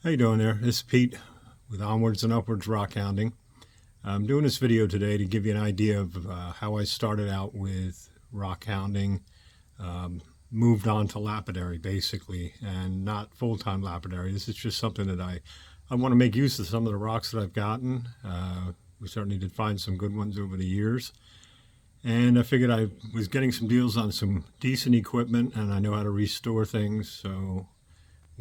How you doing there? This is Pete with Onwards and Upwards Rockhounding. I'm doing this video today to give you an idea of how I started out with rockhounding, moved on to lapidary basically, and not full-time lapidary. This is just something that I want to make use of some of the rocks that I've gotten. We certainly did find some good ones over the years. And I figured I was getting some deals on some decent equipment and I know how to restore things, so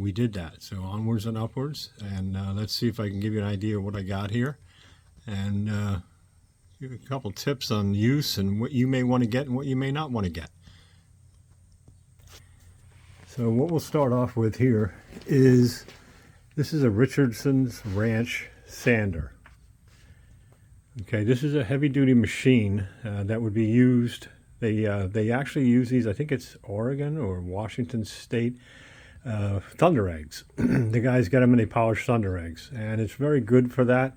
we did that. So onwards and upwards, and let's see if I can give you an idea of what I got here and give you a couple tips on use and what you may want to get and what you may not want to get. So what we'll start off with here is, this is a Richardson's Ranch sander. Okay, this is a heavy-duty machine that would be used. They actually use these, I think it's Oregon or Washington State, thunder eggs. The guys get them and they polish thunder eggs, and it's very good for that.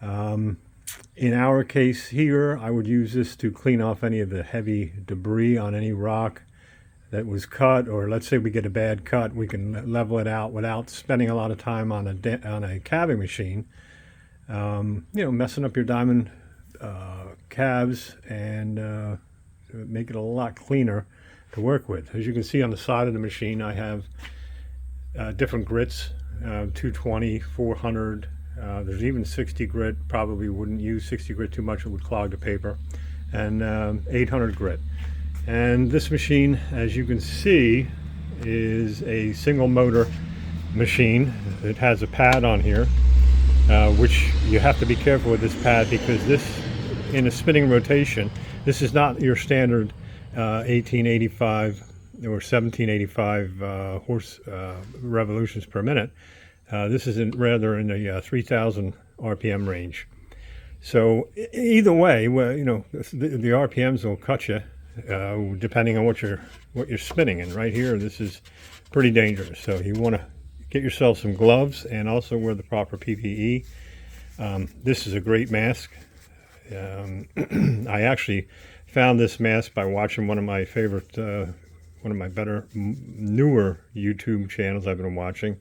In our case here, I would use this to clean off any of the heavy debris on any rock that was cut, or let's say we get a bad cut, we can level it out without spending a lot of time on a calving machine. Messing up your diamond calves and make it a lot cleaner to work with. As you can see on the side of the machine, I have different grits, 220, 400, there's even 60 grit. Probably wouldn't use 60 grit too much, it would clog the paper, and 800 grit. And this machine, as you can see, is a single motor machine. It has a pad on here, which you have to be careful with this pad, because this, in a spinning rotation, this is not your standard 1885 or 1785 horse revolutions per minute. This is rather in the 3000 RPM range. So either way, well, the RPMs will cut you depending on what you're spinning. And right here, this is pretty dangerous. So you want to get yourself some gloves and also wear the proper PPE. This is a great mask. I actually found this mask by watching one of my favorite, one of my better, newer YouTube channels I've been watching,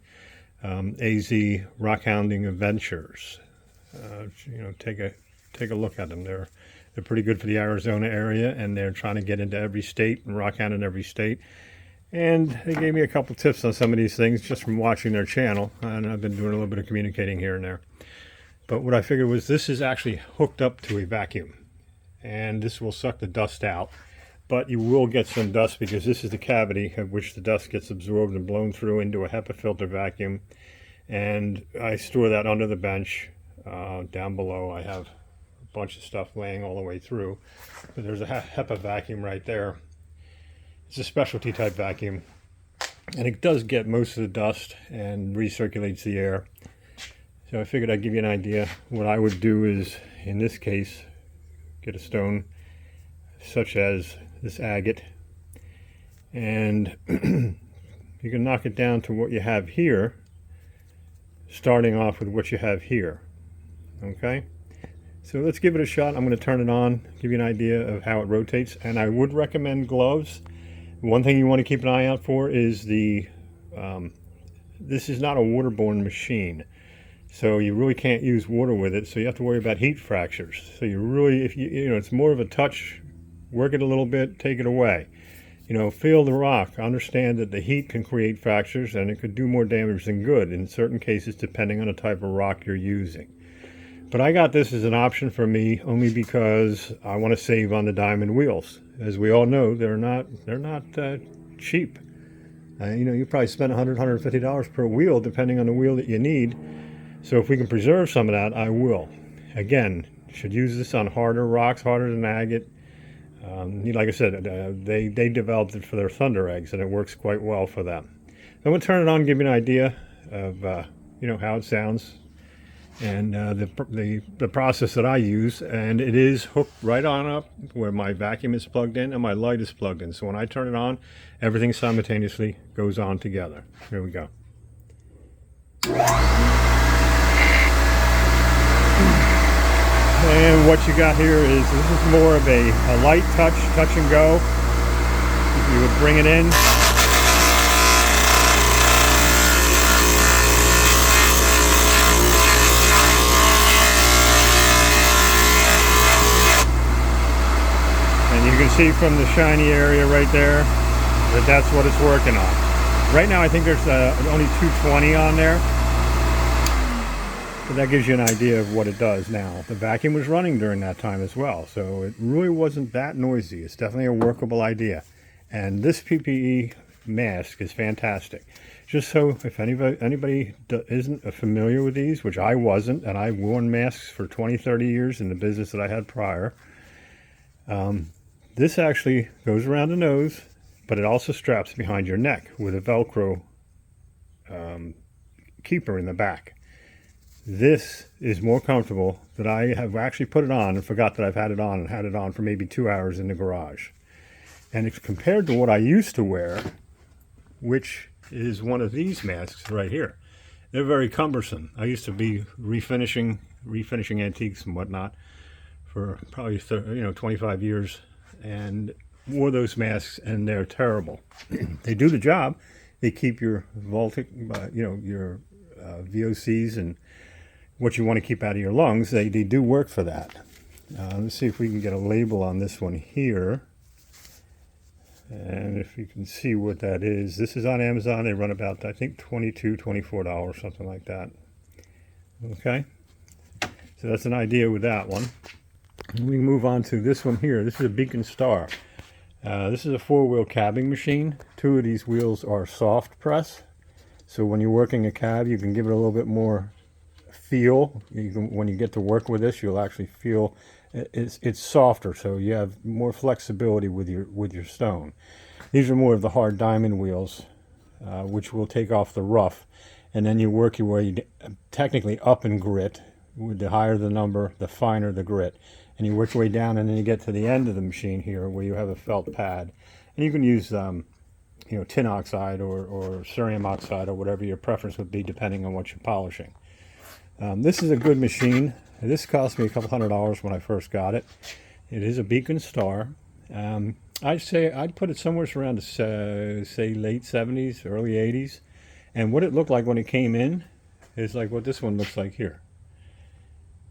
AZ Rockhounding Adventures. Take a look at them. They're pretty good for the Arizona area, and they're trying to get into every state and rockhound in every state. And they gave me a couple tips on some of these things just from watching their channel, and I've been doing a little bit of communicating here and there. But what I figured was, this is actually hooked up to a vacuum, and this will suck the dust out, but you will get some dust because this is the cavity of which the dust gets absorbed and blown through into a HEPA filter vacuum. And I store that under the bench. Down below I have a bunch of stuff laying all the way through, but there's a HEPA vacuum right there. It's a specialty type vacuum, and it does get most of the dust and recirculates the air. So I figured I'd give you an idea. What I would do is, in this case, get a stone such as this agate, and you can knock it down to what you have here, starting off with what you have here. Okay, so let's give it a shot. I'm going to turn it on, give you an idea of how it rotates, and I would recommend gloves. One thing you want to keep an eye out for is this is not a waterborne machine, so you really can't use water with it, so you have to worry about heat fractures. So you really, if it's more of a touch, work it a little bit, take it away. Feel the rock. Understand that the heat can create fractures, and it could do more damage than good in certain cases, depending on the type of rock you're using. But I got this as an option for me only because I want to save on the diamond wheels. As we all know, they're not cheap. You probably spend $100, $150 per wheel, depending on the wheel that you need. So if we can preserve some of that, I will. Again, should use this on harder rocks, harder than agate. Like I said, they developed it for their thunder eggs, and it works quite well for them. I'm going to turn it on and give you an idea of how it sounds, and the process that I use. And it is hooked right on up where my vacuum is plugged in and my light is plugged in. So when I turn it on, everything simultaneously goes on together. Here we go. And what you got here is, this is more of a light touch and go. You would bring it in, see from the shiny area right there that that's what it's working on. Right now I think there's only 220 on there. So that gives you an idea of what it does now. The vacuum was running during that time as well, so it really wasn't that noisy. It's definitely a workable idea. And this PPE mask is fantastic. Just so if anybody isn't familiar with these, which I wasn't, and I've worn masks for 20, 30 years in the business that I had prior, this actually goes around the nose, but it also straps behind your neck with a Velcro keeper in the back. This is more comfortable than I have actually put it on and forgot that I've had it on and had it on for maybe 2 hours in the garage. And it's compared to what I used to wear, which is one of these masks right here. They're very cumbersome. I used to be refinishing antiques and whatnot for probably 25 years and wore those masks, and they're terrible. They do the job. They keep your your VOCs and what you want to keep out of your lungs. They do work for that. Let's see if we can get a label on this one here. And if you can see what that is, this is on Amazon. They run about, I think, $22, $24, something like that. Okay, so that's an idea with that one. And we can move on to this one here. This is a Beacon Star. This is a 4-wheel cabbing machine. 2 of these wheels are soft press, so when you're working a cab, you can give it a little bit more feel. When you get to work with this, you'll actually feel it's softer, so you have more flexibility with your stone. These are more of the hard diamond wheels, which will take off the rough, and then you work your way technically up in grit. With the higher the number, the finer the grit, and you work your way down, and then you get to the end of the machine here where you have a felt pad, and you can use tin oxide or cerium oxide or whatever your preference would be depending on what you're polishing. This is a good machine. This cost me a couple $100 when I first got it. It is a Beacon Star. I'd say I'd put it somewhere around the say late 70s, early 80s. And what it looked like when it came in is like what this one looks like here.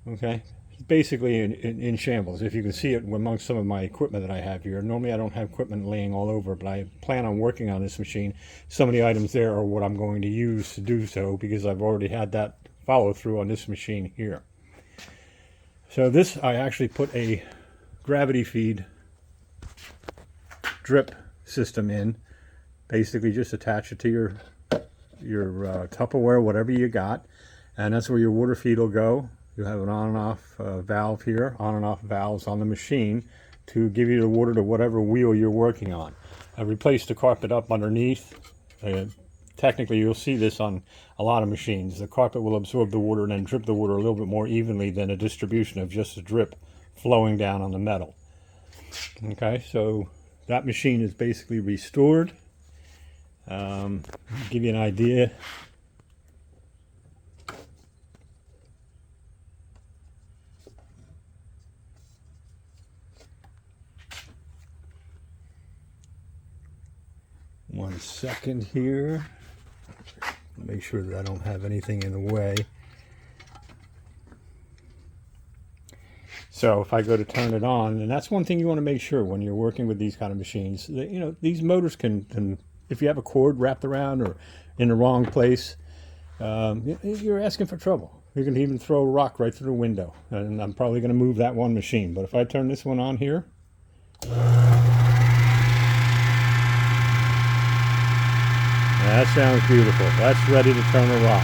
Okay, it's basically in shambles. If you can see it amongst some of my equipment that I have here. Normally I don't have equipment laying all over, but I plan on working on this machine. Some of the items there are what I'm going to use to do so, because I've already had that follow through on this machine here. So this, I actually put a gravity feed drip system in. Basically just attach it to your Tupperware, whatever you got, and that's where your water feed will go. You have an on and off valve here, on and off valves on the machine to give you the water to whatever wheel you're working on. I replaced the carpet up underneath. Technically, you'll see this on a lot of machines. The carpet will absorb the water and then drip the water a little bit more evenly than a distribution of just a drip flowing down on the metal. Okay, so that machine is basically restored. Give you an idea. One second here. Make sure that I don't have anything in the way. So if I go to turn it on, and that's one thing you want to make sure when you're working with these kind of machines, that, these motors can, if you have a cord wrapped around or in the wrong place, you're asking for trouble. You can even throw a rock right through the window, and I'm probably going to move that one machine. But if I turn this one on here, that sounds beautiful. That's ready to turn a rock.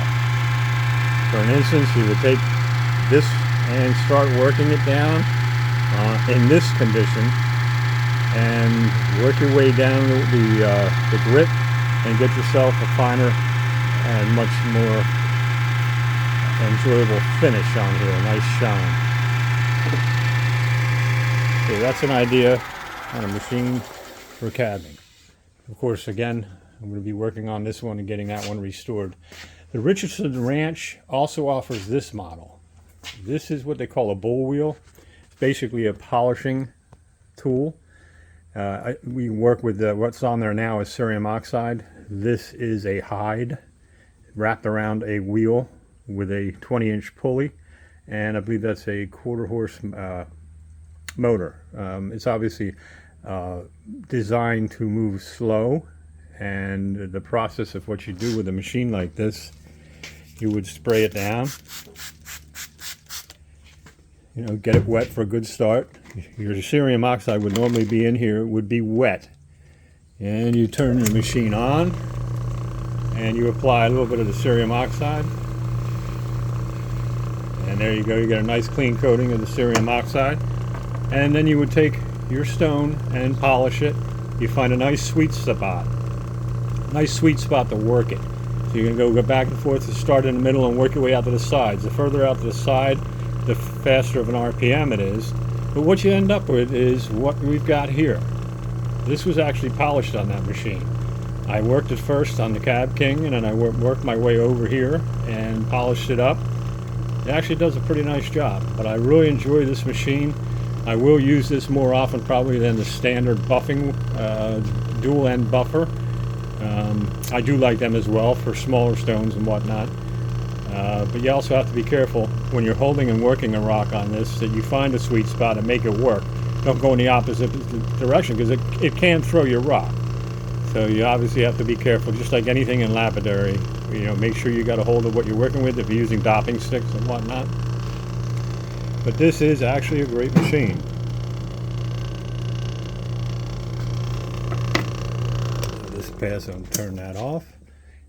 For an instance, you would take this and start working it down in this condition and work your way down the grit and get yourself a finer and much more enjoyable finish on here, a nice shine. So that's an idea on a machine for cabbing. Of course, again, I'm going to be working on this one and getting that one restored. The Richardson Ranch also offers this model. This is what they call a bull wheel. It's basically a polishing tool. We work with what's on there now is cerium oxide. This is a hide wrapped around a wheel with a 20-inch pulley, and I believe that's a 1/4 horse motor. It's obviously designed to move slow, and the process of what you do with a machine like this, you would spray it down, you know, get it wet for a good start. Your cerium oxide would normally be in here, it would be wet, and you turn your machine on and you apply a little bit of the cerium oxide, and there you go, you get a nice clean coating of the cerium oxide. And then you would take your stone and polish it. You find a nice sweet spot to work it. So you're going to go back and forth, to start in the middle and work your way out to the sides. The further out to the side, the faster of an RPM it is. But what you end up with is what we've got here. This was actually polished on that machine. I worked it first on the Cab King, and then I worked my way over here and polished it up. It actually does a pretty nice job, but I really enjoy this machine. I will use this more often probably than the standard buffing dual end buffer. I do like them as well for smaller stones and whatnot. But you also have to be careful when you're holding and working a rock on this, that you find a sweet spot and make it work. Don't go in the opposite direction, because it can throw your rock. So you obviously have to be careful, just like anything in lapidary. You know, make sure you got a hold of what you're working with if you're using dopping sticks and whatnot. But this is actually a great machine. So this pass, I'll turn that off.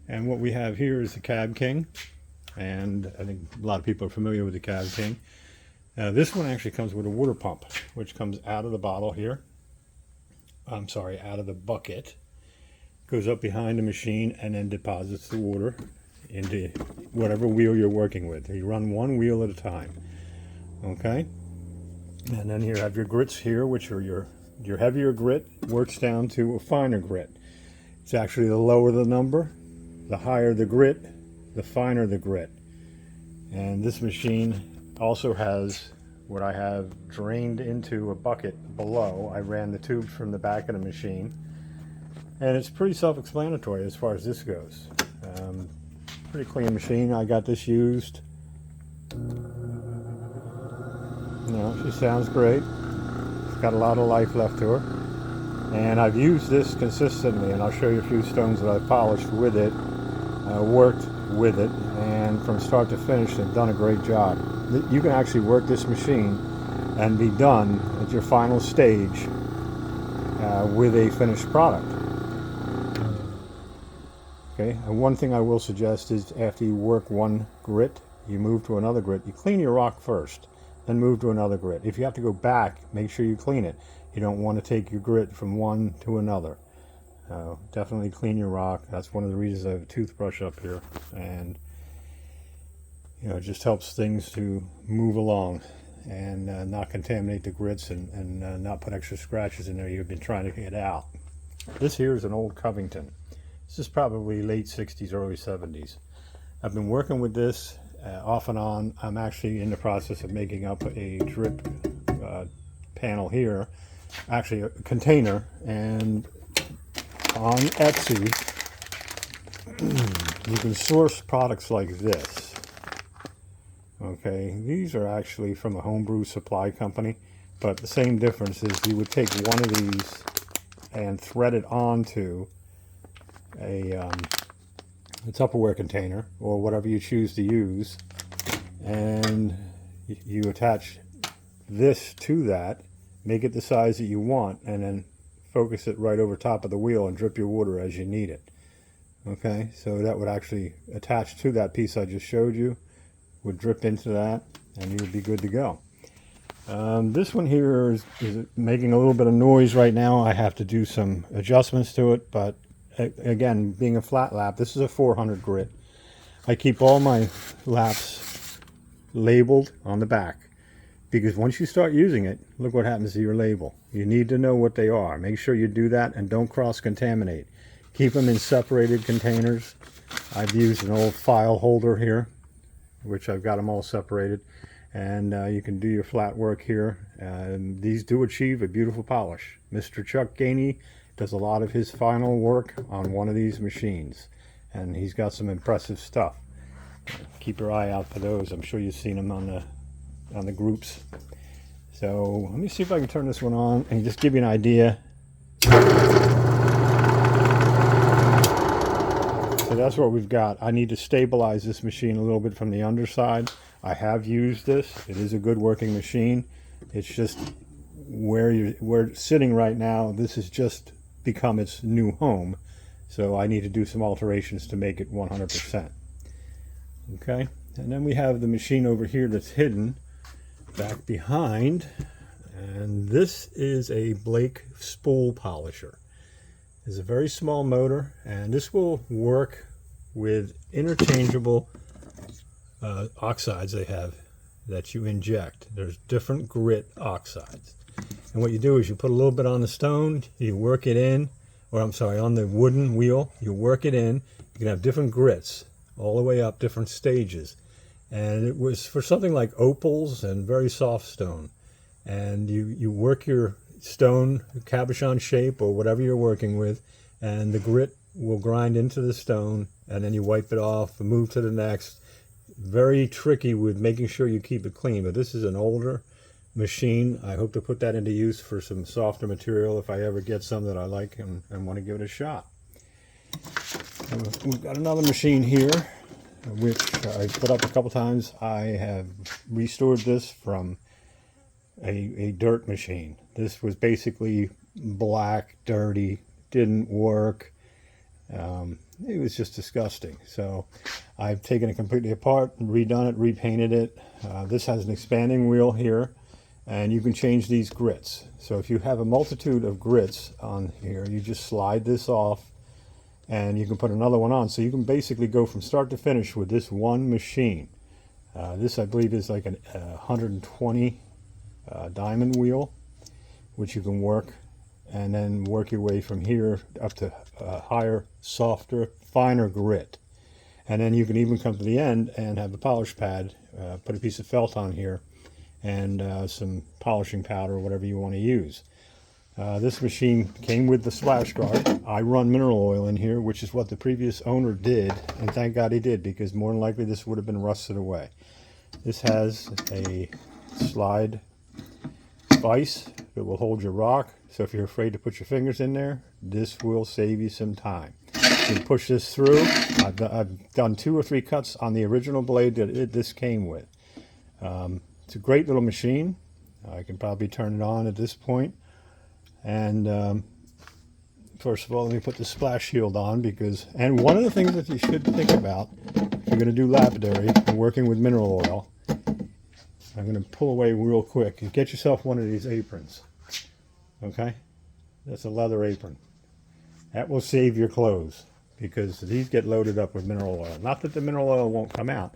And what we have here is the Cab King. And I think a lot of people are familiar with the Cab King. This one actually comes with a water pump, which comes out of the bottle here. I'm sorry, out of the bucket. Goes up behind the machine and then deposits the water into whatever wheel you're working with. You run one wheel at a time. Okay, and then you have your grits here, which are your heavier grit works down to a finer grit. It's actually the lower the number, the higher the grit, the finer the grit. And this machine also has what I have drained into a bucket below. I ran the tubes from the back of the machine, and it's pretty self-explanatory as far as this goes. Pretty clean machine. I got this used. You know, she sounds great. It's got a lot of life left to her. And I've used this consistently, and I'll show you a few stones that I've polished with it, worked with it, and from start to finish, they've done a great job. You can actually work this machine and be done at your final stage with a finished product. Okay, and one thing I will suggest is after you work one grit, you move to another grit. You clean your rock first, then move to another grit. If you have to go back, make sure you clean it. You don't want to take your grit from one to another. Definitely clean your rock. That's one of the reasons I have a toothbrush up here. And you know, it just helps things to move along and not contaminate the grits and not put extra scratches in there you've been trying to get out. This here is an old Coington. This is probably late 60s, early 70s. I've been working with this off and on. I'm actually in the process of making up a drip panel here, actually a container, and on Etsy you can source products like this. Okay, these are actually from a homebrew supply company, but the same difference is you would take one of these and thread it onto a Tupperware container or whatever you choose to use, and you attach this to that, make it the size that you want, and then focus it right over top of the wheel and drip your water as you need it. Okay, so that would actually attach to that piece I just showed you, would drip into that, and you would be good to go. This one here is making a little bit of noise right now. I have to do some adjustments to it, but again, being a flat lap, this is a 400 grit. I keep all my laps labeled on the back, because once you start using it, look what happens to your label. You need to know what they are. Make sure you do that and don't cross-contaminate. Keep them in separated containers. I've used an old file holder here, which I've got them all separated, and you can do your flat work here. These do achieve a beautiful polish. Mr. Chuck Gainey does a lot of his final work on one of these machines, and he's got some impressive stuff. Keep your eye out for those. I'm sure you've seen them on the groups. So let me see if I can turn this one on and just give you an idea So that's what we've got. I need to stabilize this machine a little bit from the underside. I have used this. It is a good working machine. It's just where we're sitting right now, this has just become its new home. So I need to do some alterations to make it 100%. Okay, and then we have the machine over here that's hidden back behind. And this is a Blake spool polisher. It's a very small motor, and this will work with interchangeable oxides they have that you inject. There's different grit oxides. And what you do is you put a little bit on the stone, you work it in, or I'm sorry, on the wooden wheel, you work it in. You can have different grits all the way up, different stages. And it was for something like opals and very soft stone. And you work your stone cabochon shape or whatever you're working with, and the grit will grind into the stone, and then you wipe it off and move to the next. Very tricky with making sure you keep it clean, but this is an older machine. I hope to put that into use for some softer material if I ever get some that I like and want to give it a shot. We've got another machine here, which I put up a couple times. I have restored this from a dirt machine. This was basically black, dirty, didn't work. It was just disgusting. So I've taken it completely apart, redone it, repainted it. This has an expanding wheel here, and you can change these grits. So if you have a multitude of grits on here, you just slide this off and you can put another one on. So you can basically go from start to finish with this one machine. This I believe is like a 120 diamond wheel, which you can work and then work your way from here up to higher, softer, finer grit. And then you can even come to the end and have the polish pad, put a piece of felt on here and some polishing powder or whatever you want to use. This machine came with the splash guard. I run mineral oil in here, which is what the previous owner did, and thank God he did, because more than likely this would have been rusted away. This has a slide vise that will hold your rock, so if you're afraid to put your fingers in there, this will save you some time. You can push this through. I've done 2 or 3 cuts on the original blade that this came with. It's a great little machine. I can probably turn it on at this point. And first of all, let me put the splash shield on, and one of the things that you should think about if you're going to do lapidary and working with mineral oil, I'm going to pull away real quick and get yourself one of these aprons. Okay? That's a leather apron. That will save your clothes, because these get loaded up with mineral oil. Not that the mineral oil won't come out,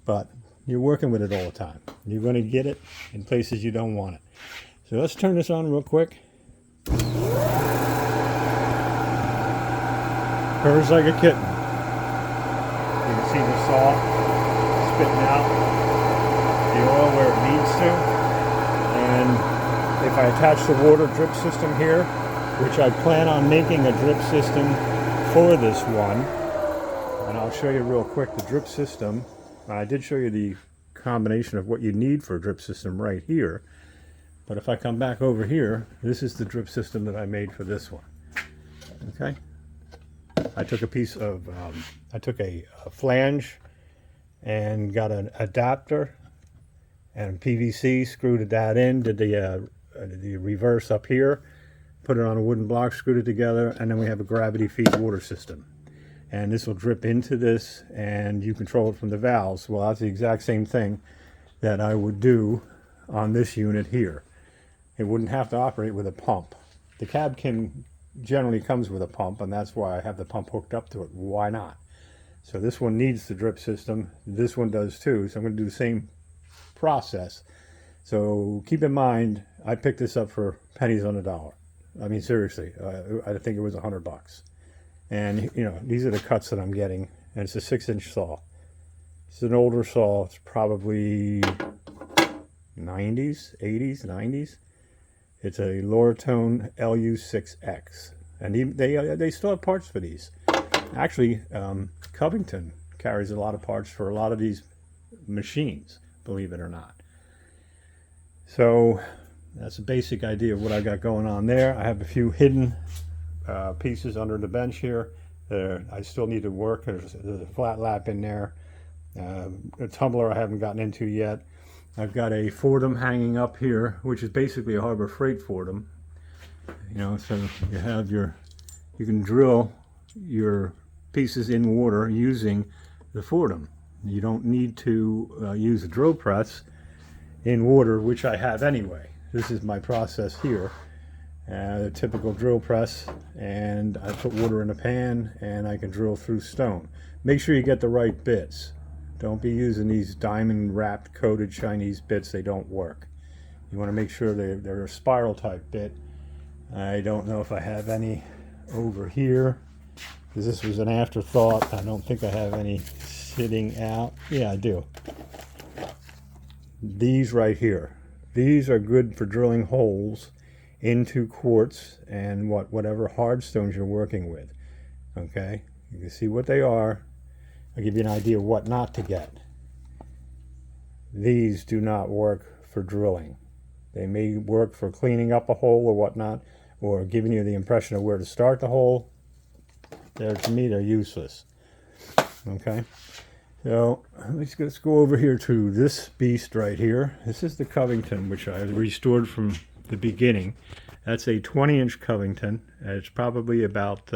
but you're working with it all the time. You're going to get it in places you don't want it. So let's turn this on real quick. Purrs like a kitten. You can see the saw spitting out the oil where it needs to. And if I attach the water drip system here, which I plan on making a drip system for this one, and I'll show you real quick the drip system. I did show you the combination of what you need for a drip system right here, but if I come back over here, this is the drip system that I made for this one. Okay, I took a piece of I took a flange and got an adapter and PVC, screwed that in, did the reverse up here, put it on a wooden block, screwed it together, and then we have a gravity feed water system. And this will drip into this, and you control it from the valves. Well, that's the exact same thing that I would do on this unit here. It wouldn't have to operate with a pump. The cab generally comes with a pump, and that's why I have the pump hooked up to it. Why not? So this one needs the drip system. This one does too, so I'm going to do the same process. So keep in mind, I picked this up for pennies on the dollar. I mean, seriously, I think it was $100. And, you know, these are the cuts that I'm getting. And it's a 6-inch saw. It's an older saw. It's probably 90s, 80s, 90s. It's a Loretone LU6X. And they still have parts for these. Actually, Coington carries a lot of parts for a lot of these machines, believe it or not. So That's a basic idea of what I got going on there. I have a few hidden pieces under the bench here. I still need to work. There's a flat lap in there. A tumbler I haven't gotten into yet. I've got a Fordham hanging up here, which is basically a Harbor Freight Fordham. You know, so you have you can drill your pieces in water using the Fordham. You don't need to use a drill press in water, which I have anyway. This is my process here. A typical drill press, and I put water in a pan and I can drill through stone. Make sure you get the right bits. Don't be using these diamond wrapped coated Chinese bits. They don't work. You want to make sure they're a spiral type bit. I don't know if I have any over here, because this was an afterthought. I don't think I have any sitting out. Yeah, I do. These right here. These are good for drilling holes into quartz and whatever hard stones you're working with. Okay, you can see what they are. I'll give you an idea of what not to get. These do not work for drilling. They may work for cleaning up a hole or whatnot, or giving you the impression of where to start the hole. To me, they're useless. Okay, so let's go over here to this beast right here. This is the Coington, which I restored from the beginning. That's a 20-inch Coington. It's probably about,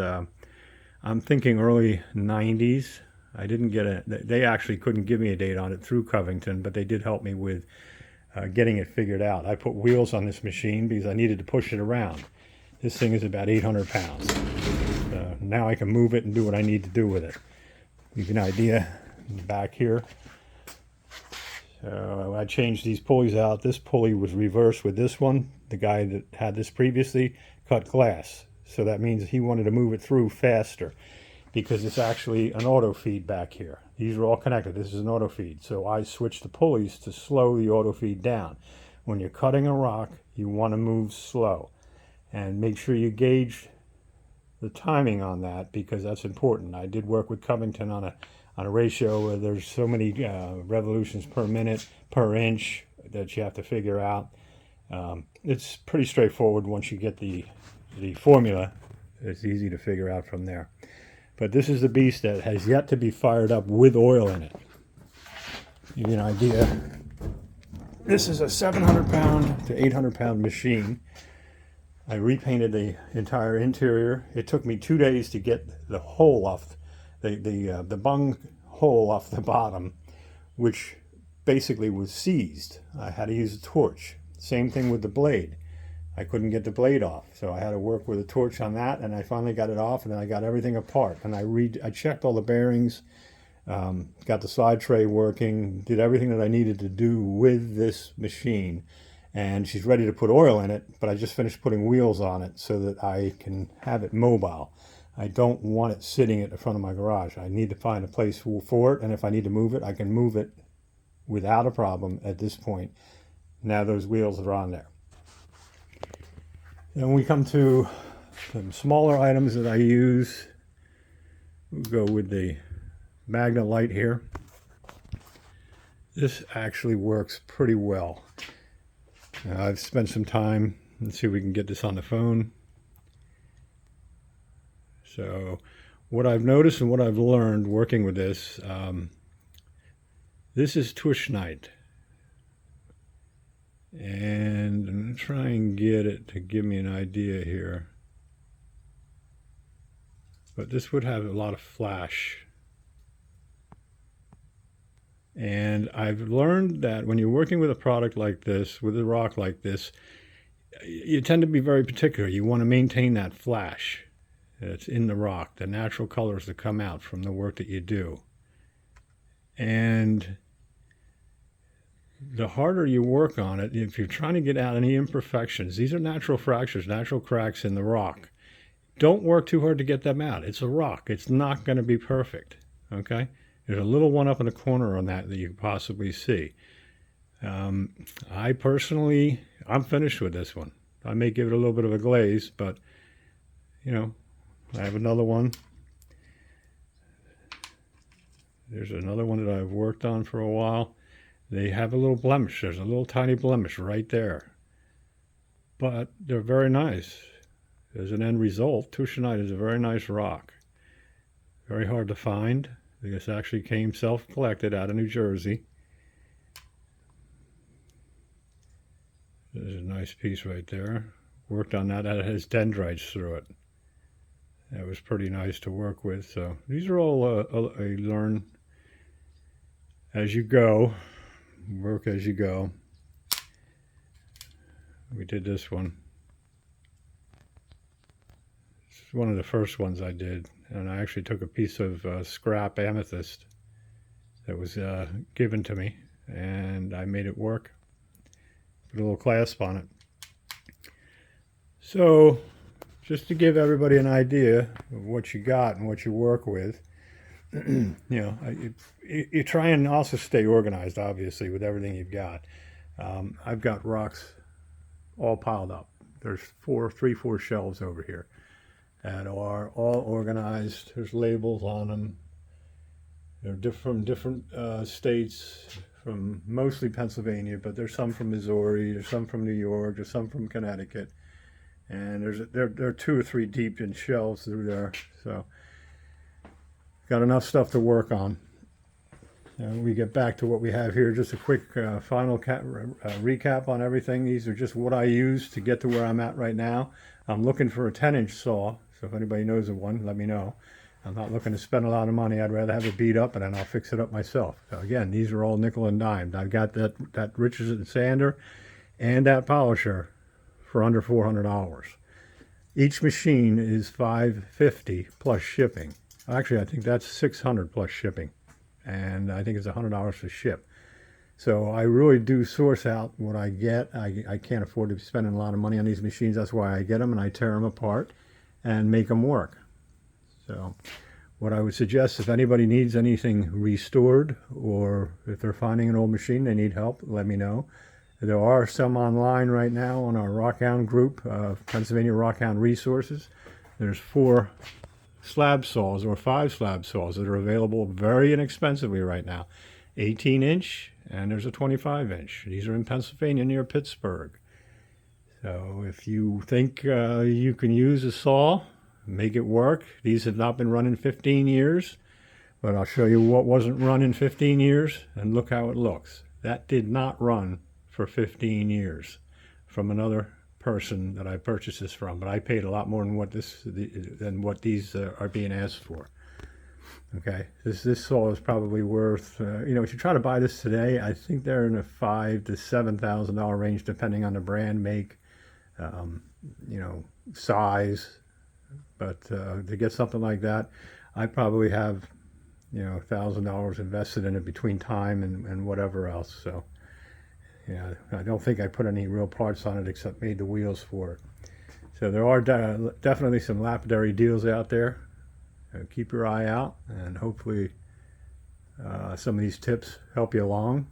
I'm thinking early 90s. I didn't get they actually couldn't give me a date on it through Coington, but they did help me with getting it figured out. I put wheels on this machine because I needed to push it around. This thing is about 800 pounds. Now I can move it and do what I need to do with it. Give you an idea back here. So I changed these pulleys out. This pulley was reversed with this one. The guy that had this previously cut glass. So that means he wanted to move it through faster, because it's actually an auto feed back here. These are all connected. This is an auto feed. So I switched the pulleys to slow the auto feed down. When you're cutting a rock, you want to move slow. And make sure you gauge the timing on that, because that's important. I did work with Coington on a ratio where there's so many revolutions per minute, per inch, that you have to figure out. It's pretty straightforward once you get the formula. It's easy to figure out from there. But this is the beast that has yet to be fired up with oil in it. Give you an idea. This is a 700 pound to 800 pound machine. I repainted the entire interior. It took me 2 days to get the hole off, the bung hole off the bottom, which basically was seized. I had to use a torch. Same thing with the blade. I couldn't get the blade off, so I had to work with a torch on that, and I finally got it off, and then I got everything apart. And I checked all the bearings, got the side tray working, did everything that I needed to do with this machine. And she's ready to put oil in it, but I just finished putting wheels on it so that I can have it mobile. I don't want it sitting at the front of my garage. I need to find a place for it, and if I need to move it, I can move it without a problem at this point. Now those wheels are on there. Then we come to some smaller items that I use. We'll go with the Magnalite here. This actually works pretty well. I've spent some time. Let's see if we can get this on the phone. So what I've noticed and what I've learned working with this, this is Tushnight. And I'm going to try and get it to give me an idea here. But this would have a lot of flash. And I've learned that when you're working with a product like this, with a rock like this, you tend to be very particular. You want to maintain that flash that's in the rock, the natural colors that come out from the work that you do. And the harder you work on it, if you're trying to get out any imperfections, these are natural fractures, natural cracks in the rock. Don't work too hard to get them out. It's a rock. It's not going to be perfect, okay? There's a little one up in the corner on that you can possibly see. I personally, I'm finished with this one. I may give it a little bit of a glaze, but, you know, I have another one. There's another one that I've worked on for a while. They have a little blemish. There's a little tiny blemish right there. but they're very nice. As an end result, tushenite is a very nice rock. Very hard to find. This actually came self-collected out of New Jersey. There's a nice piece right there. Worked on that. That has dendrites through it. That was pretty nice to work with. So these are all a learn as you go, work as you go. We did this one. It's one of the first ones I did, and I actually took a piece of scrap amethyst that was given to me, and I made it work. Put a little clasp on it. So, just to give everybody an idea of what you got and what you work with, you know, you try and also stay organized, obviously, with everything you've got. I've got rocks all piled up. There's three, four shelves over here that are all organized. There's labels on them. They're from different states, from mostly Pennsylvania, but there's some from Missouri, there's some from New York, there's some from Connecticut, and there are 2 or 3 deep in shelves through there. So got enough stuff to work on. And we get back to what we have here. Just a quick final recap on everything. These are just what I use to get to where I'm at right now. I'm looking for a 10-inch saw, so if anybody knows of one, let me know. I'm not looking to spend a lot of money. I'd rather have it beat up, and then I'll fix it up myself. So again, these are all nickel and dime. I've got that Richardson sander and that polisher for under $400. Each machine is $550 plus shipping. Actually, I think that's $600 plus shipping, and I think it's $100 to ship. So I really do source out what I get. I can't afford to be spending a lot of money on these machines. That's why I get them, and I tear them apart and make them work. So what I would suggest, if anybody needs anything restored, or if they're finding an old machine, they need help, let me know. There are some online right now on our Rockhound group, Pennsylvania Rockhound Resources. There's 4 slab saws or 5 slab saws that are available very inexpensively right now. 18-inch, and there's a 25-inch. These are in Pennsylvania near Pittsburgh. So if you think you can use a saw, make it work. These have not been run in 15 years, but I'll show you what wasn't run in 15 years, and look how it looks. That did not run for 15 years from another person that I purchased this from, but I paid a lot more than what these are being asked for. Okay, this saw is probably worth, you know, if you try to buy this today, I think they're in a $5,000 to $7,000 range, depending on the brand, make, you know, size. But to get something like that, I probably have, you know, $1,000 invested in it between time and whatever else. So, yeah, I don't think I put any real parts on it except made the wheels for it. So there are definitely some lapidary deals out there. Keep your eye out, and hopefully some of these tips help you along.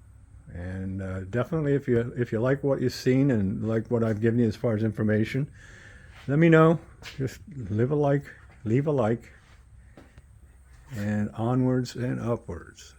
And definitely, if you like what you've seen and like what I've given you as far as information, let me know. Just leave a like, and onwards and upwards.